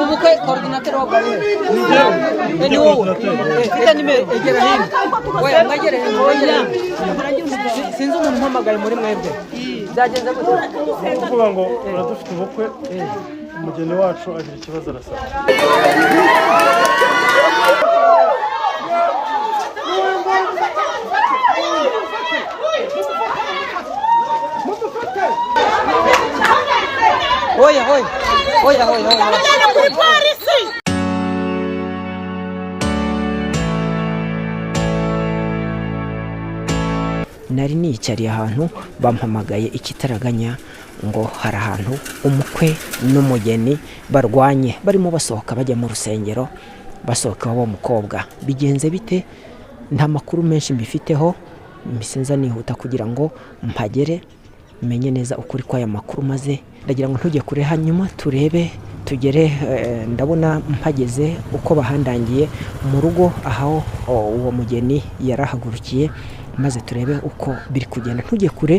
ubukwe coordinateur wa bari ni wowe ufite nimero egera hino oya mwagere sinzi umuntu mpamagaye muri mwebwe byagenze gute kuvuga ngo uradufite ubukwe umugeni wacu agira ikibazo arasaba oya nari nicariye ahantu bampamagaye ikitaraganya ngo hari ahantu umukwe n'umugeni barwanye barimo basohoka bajya mu rusengero basohoka wabo mukobwa bigenze bite nta makuru menshi mbifiteho mbisenza nihuta kugira ngo mpagere menye neza ukuri kw'aya makuru maze ndagira ngo ntujye kure hanyuma turebe tugere ndabona mpageze uko bahandangiye mu rugo aho uwo mugeni yarahagurukiye maze turebe uko biri kugenda ntujye kure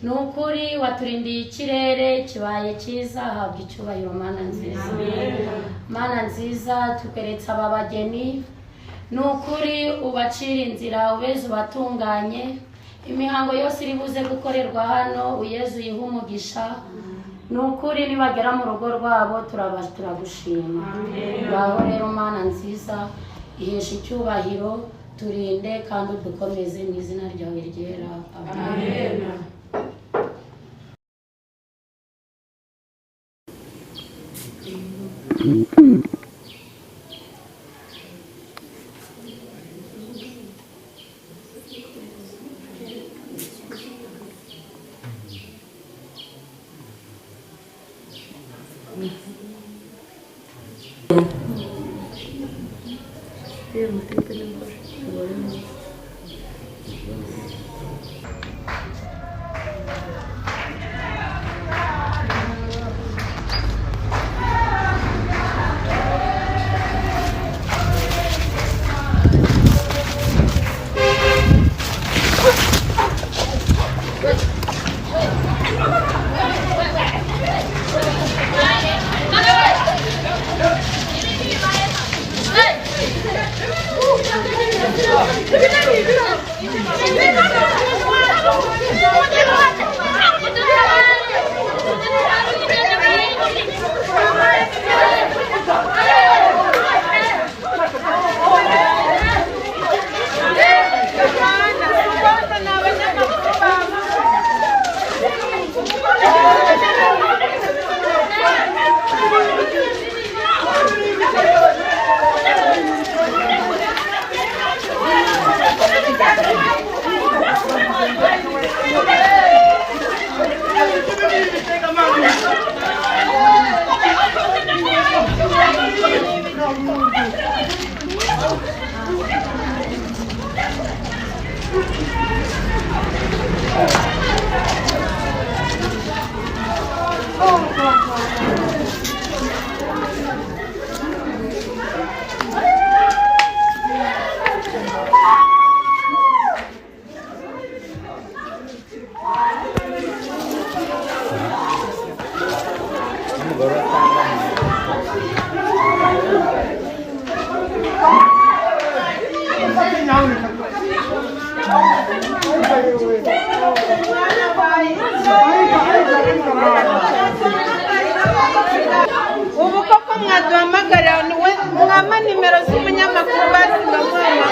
nukuri waturindiye ikirere kibaye cyiza habwa icyubahiro mana nziza tukeretse aba bageni nukuri ubacira inzira ubeze ubatunganye imihango yose iri buze gukorerwa hano uyezu yiha umugisha nukuri nibagera mu rugo rwabo turagushima ngaho rero mana nziza ihesha icyubahiro turinde kandi dukomeze mu izina ryawe ryera amen. ubu koko mwaduhamagara niwe mwama nimero z'umunyamakuru bazi ngamuhamagara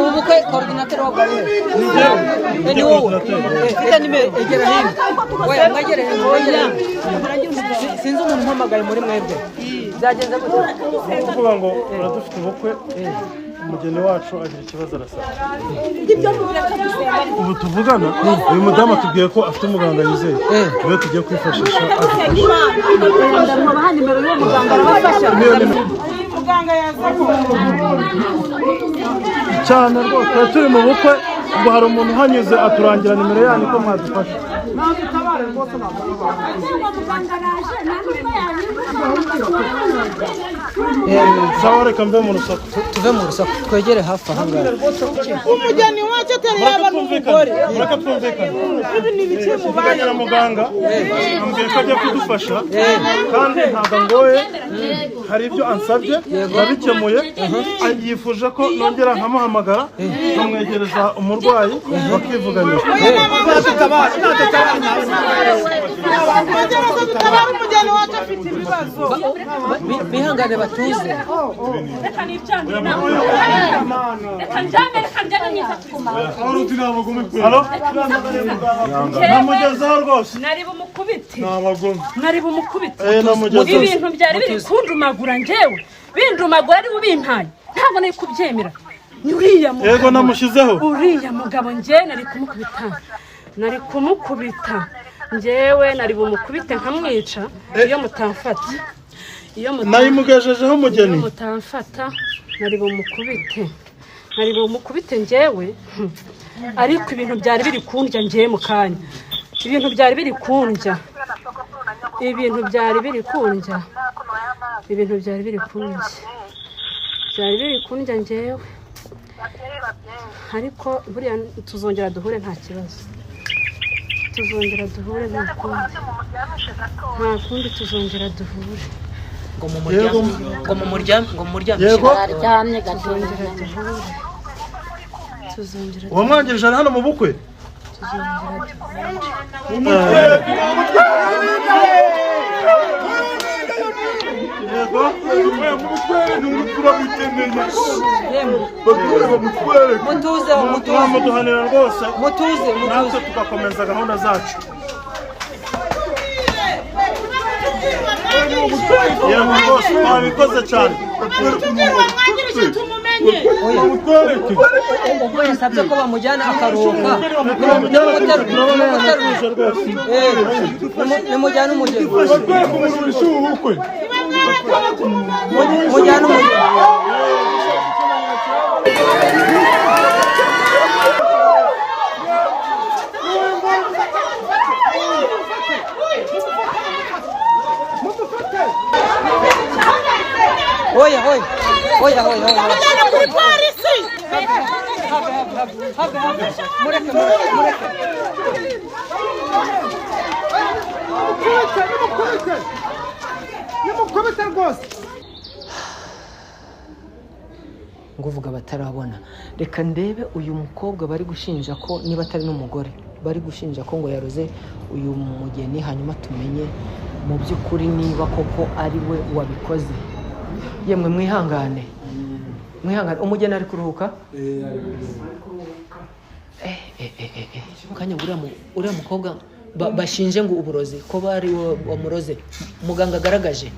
ubukwe coordinateur wa gare ni wowe ufite nimero egera hino oya mwegere hino sinzi umuntu mpamagaye muri mwebwe byagenze gute kuvuga ngo uradufite ubukwe umugeni wacu agira ikibazo arasaba ubu tuvugana uyu mudamu atubwiye ko afite umuganga yizeye niwe tugiye kwifashisha ndamubaha nimero y'uwo muganga arabafasha muganga yazanye cyane rwose turi mu bukwe ubwo hari umuntu uhanyuze aturangira nimero yanyu ko mwadufasha sawa reka mbe mu rusaku tuve mu rusaku twegere hafi aha ngaha umugeni wacu atari yaba n'umugore reka twumvikane tuvuganye muganga ambwiye ko ajya kudufasha kandi ntabwo ngoye hari ibyo ansabye babikemuye yifuje ko nongera nkamuhamagara nkamwegereza umurwayi bakivuganira umugeni wacu afite ibibazo bihangane batuze namugezeho rwose nari bumukubite nabagome nari bumukubite namugezeho ibintu byari biri kundumagura njyewe bindumagura ari bubimpaye ntabwo nari kubyemera ni uriya mugabo yego namushyizeho uriya mugabo njye nari kumukubita njyewe nari bumukubite nkamwica iyo mutamfata nayimugejejeho umugeni iyo mutamfata nari bumukubite njyewe ariko ibintu byari biri kundya njyewe mu kanya ibintu byari biri kundya njyewe ariko buriya tuzongera duhure nta kibazo nta kundi tuzongera duhure ngo mu muryango yego tuzongera wamwangirije hano mu bukwe muduhanira rwose natwe tugakomeza gahunda zacu yego rwose twabikoze cyane ubwo yasabye ko bamujyana akaruhuka nimujyane umugeni mujyane umugeni oya kuri polisi mureke nimukubite rwose nguvuga batarabona reka ndebe uyu mukobwa bari gushinja ko niba atari n'umugore bari gushinja ko ngo yaroze uyu mugeni hanyuma tumenye mu by'ukuri niba koko ari we wabikoze yemwe mwihangane umugeni ari kuruhuka kanya uriya mukobwa bashinje ngo uburozi ko bari wamuroze muganga agaragaje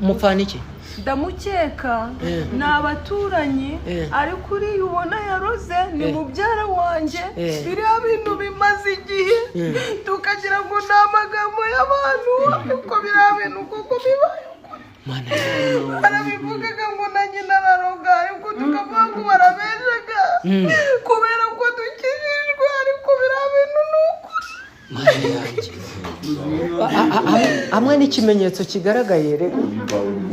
mupfana iki? ndamukeka ni abaturanyi ariko uriya ubona yaroze ni mubyara wanjye biriya bintu bimaze igihe tukagira ngo ni amagambo y'abantu ariko biriya bintu kuko bibaye barabivugaga ngo na nyina araroga ariko tukavuga ngo barabeshaga kubera ko dukijijwe ariko biriya bintu ni ukuri. Hamwe n'ikimenyetso kigaragaye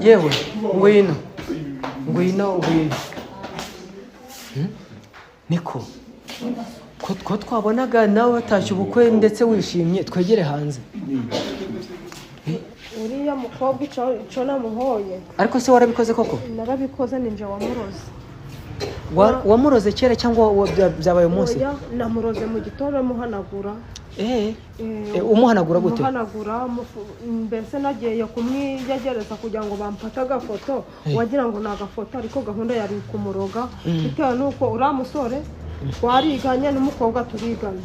yewe ngwino niko ko twabonaga nawe watashye ubukwe ndetse wishimye twegere hanze. uriya mukobwa icyo namuhoye ariko se warabikoze koko? narabikoze ninjye wamuroze. Wamuroze kera cyangwa byabaye umunsi? namuroze mu gitondo muhanagura. Umuhanagura gute? Umuhanagura mbese nagiye kumwiyegereza kugira ngo bampate agafoto wagira ngo ni agafoto ariko gahunda yari kumuroga bitewe n'uko uriya musore twariganye n'umukobwa turigana.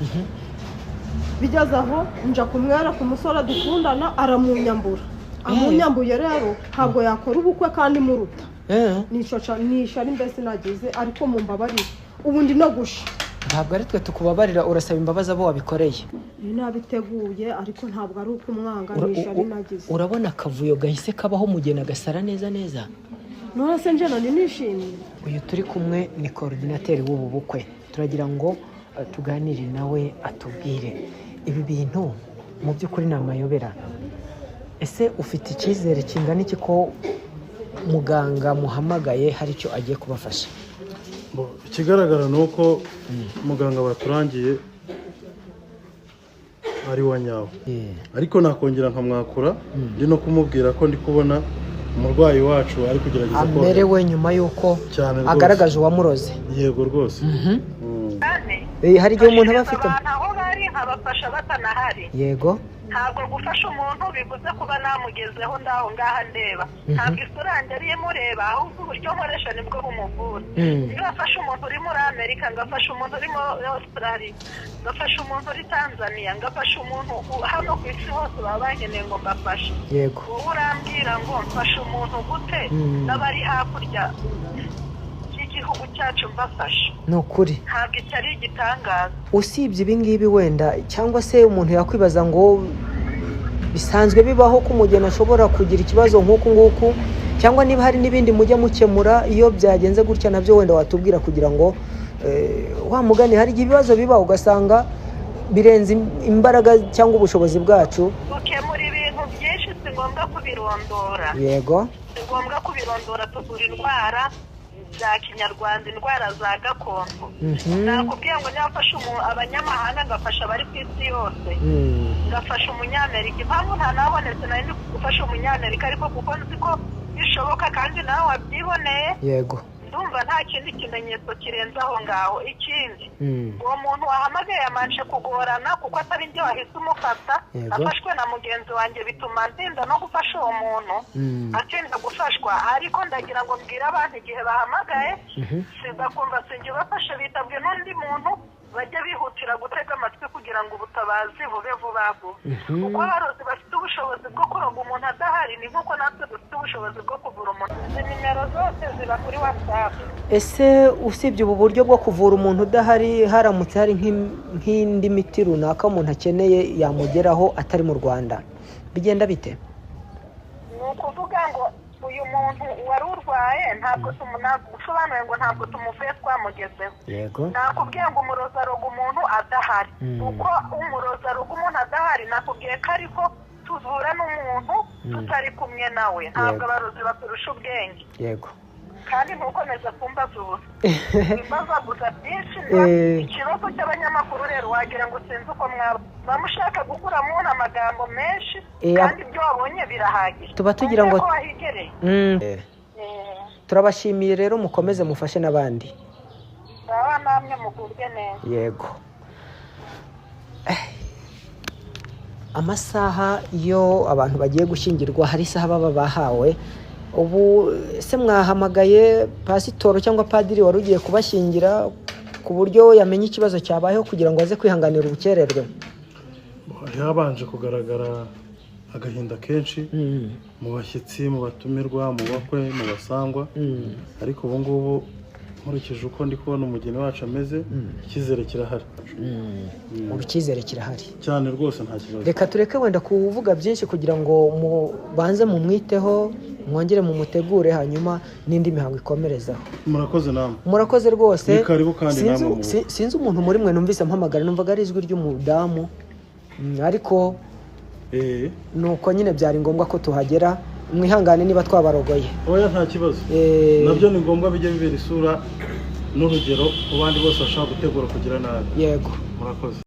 Bigeze aho nja kumwera ku musore dukundana aramunyambura. Amunyambuye rero ntabwo yakora ubukwe kandi muruta. Nishari mbese nagize ariko mumbabarire ubundi no gusha. Ntabwo ari twe tukubabarira, urasaba imbabazi abo wabikoreye. Nabiteguye ariko ntabwo ari uko umwanga nishari nagize. Urabona akavuyo gahise kabaho umugeni agasara neza neza. None se nje nani nishimye. Uyu turi kumwe ni coordinateur w'ubu bukwe. Turagira ngo tuganire nawe atubwire ibi bintu mu by'ukuri ni amayobera. Ese ufite icyizere kingana iki ko muganga muhamagaye hari icyo agiye kubafasha? Ikigaragara ni uko muganga baturangiye ari wa nyawo, ariko nakongera nkamwakura ndi no kumubwira ko ndi kubona umurwayi wacu ari kugerageza ko amerewe nyuma yuko agaragaje uwamuroze. Yego rwose. Hari igihe umuntu aba afite aho bari nkabafasha batanahari. Yego. Ntabwo gufasha umuntu bivuze kuba namugezeho ndaho ngaha ndeba. Ntabwo isura yanjye ari mureba ahubwo uburyo nkoresha nibwo bumuvura. Niba afasha umuntu uri muri Amerika, ngafasha umuntu uri muri Australia, ngafasha umuntu uri Tanzania, ngafasha umuntu hano ku isi hose baba bakeneye ngo mbafashe. Yego. Wowe urambwira ngo mfashe umuntu gute n'abari hakurya igihugu cyacu mbafasha? Ni ukuri ntabwo icyo ari igitangaza. Usibye ibi ngibi wenda cyangwa se umuntu yakwibaza ngo bisanzwe bibaho ko umugeni ashobora kugira ikibazo nk'uku nguku, cyangwa niba hari n'ibindi mujya mukemura iyo byagenze gutya nabyo wenda watubwira kugira ngo wa mugani hari ibibazo biba ugasanga birenze imbaraga cyangwa ubushobozi bwacu. Gukemura ibintu byinshi si ngombwa kubirondora. Yego. Si ngombwa kubirondora, tuvura indwara za kinyarwanda, indwara za gakondo. Nakubwiye ngo nyafasha abanyamahanga ngafasha abari ku isi yose. Ngafasha umunyamerika. Impamvu nta nabonetse nari gufasha umunyamerika ariko kuko nzi ko bishoboka kandi nawe wabyiboneye. Yego. Ndumva nta kindi kimenyetso kirenze aho ngaho. Ikindi uwo muntu wahamagaye yamanje kugorana kuko atari njye wahise umufata. Afashwe na mugenzi wanjye bituma ndinda no gufasha uwo muntu atinda gufashwa. Ariko ndagira ngo mbwire abantu igihe bahamagaye sigakumva sinjye bafashe bitabwe n'undi muntu bajya bihutira gutega amatwi kugira ngo ubutabazi bube vuba vuba. Kuko abarozi bafite ubushobozi bwo kuroga umuntu adahari ni nk'uko natwe dufite ubushobozi bwo kuvura umuntu. Izi nimero zose ziba kuri WhatsApp. Ese usibye ubu buryo bwo kuvura umuntu udahari, haramutse hari nk'indi miti runaka umuntu akeneye yamugeraho atari mu Rwanda, bigenda bite? Ni ukuvuga ngo uyu muntu wari urwaye ntabwo usobanuye ngo ntabwo tumuvuye twamugezeho. Yego. Nakubwiye ngo umurozi aroga umuntu adahari. Uko umurozi aroga umuntu adahari nakubwiye ko ariko tuvura n'umuntu tutari kumwe nawe. Ntabwo abarozi baturusha ubwenge. Yego. Kandi ntukomeze kumbaza ubusa. Imbaza gusa byinshi. Ikibazo cy'abanyamakuru rero wagira ngo sinzi uko mwaba mushaka gukuramo amagambo menshi kandi ibyo wabonye birahagije. Tuba tugira ngo turabashimiye rero mukomeze mufashe n'abandi. Baba namwe mugubwe neza. Yego. Amasaha iyo abantu bagiye gushyingirwa hari isaha baba bahawe. Ubu se mwahamagaye pasitoro cyangwa padiri wari ugiye kubashyingira ku buryo yamenye ikibazo cyabayeho kugira ngo aze kwihanganira ubukererwe? Yabanje kugaragara agahinda kenshi mu bashyitsi, mu batumirwa, mu bakwe, mu basangwa, ariko ubu ngubu nkurikije uko ndi kubona umugeni wacu ameze, icyizere kirahari. ubu icyizere kirahari cyane rwose, nta kibazo. reka tureke wenda kuvuga byinshi kugira ngo mubanze mumwiteho, mwongere mumutegure, hanyuma n'indi mihango ikomerezaho. Murakoze namwe. Murakoze rwose. Ni karibu kandi namwe. Sinzi umuntu muri mwe numvise mpamagara, numvaga ari ijwi ry'umudamu, ariko nuko nyine byari ngombwa ko tuhagera. Mwihangane niba twabarogoye. Oya, nta kibazo. Nabyo ni ngombwa bijye bibera isura n'urugero ku bandi bose bashaka gutegura kugira nabi. Yego. Murakoze.